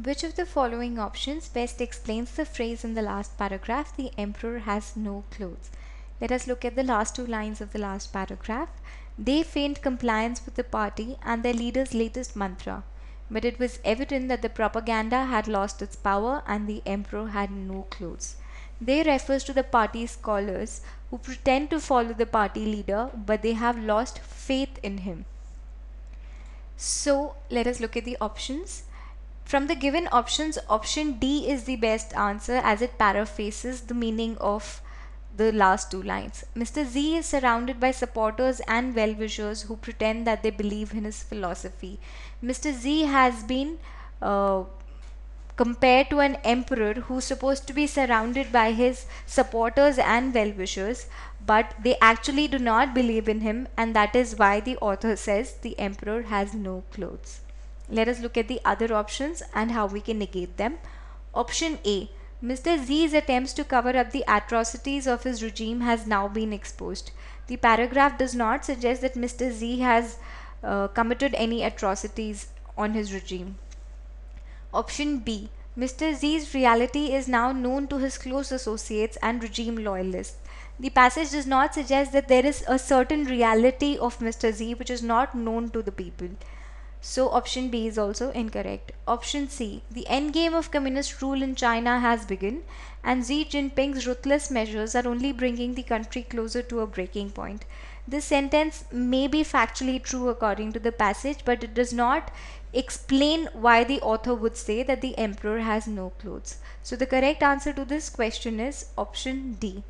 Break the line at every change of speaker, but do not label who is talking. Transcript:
Which of the following options best explains the phrase in the last paragraph, "The emperor has no clothes"? Let us look at the last two lines of the last paragraph. They feigned compliance with the party and their leader's latest mantra, but it was evident that the propaganda had lost its power and the emperor had no clothes. They refers to the party scholars who pretend to follow the party leader, but they have lost faith in him. So let us look at the options. From the given options, option D is the best answer as it paraphrases the meaning of the last two lines. Mr. Z is surrounded by supporters and well-wishers who pretend that they believe in his philosophy. Mr. Z has been compared to an emperor who's supposed to be surrounded by his supporters and well-wishers, but they actually do not believe in him, and that is why the author says the emperor has no clothes. Let us look at the other options and how we can negate them. Option A. Mr. Z's attempts to cover up the atrocities of his regime has now been exposed. The paragraph does not suggest that Mr. Z has committed any atrocities on his regime. Option B. Mr. Z's reality is now known to his close associates and regime loyalists. The passage does not suggest that there is a certain reality of Mr. Z which is not known to the people. So option B is also incorrect. Option C. The endgame of communist rule in China has begun, and Xi Jinping's ruthless measures are only bringing the country closer to a breaking point. This sentence may be factually true according to the passage, but it does not explain why the author would say that the emperor has no clothes. So the correct answer to this question is option D.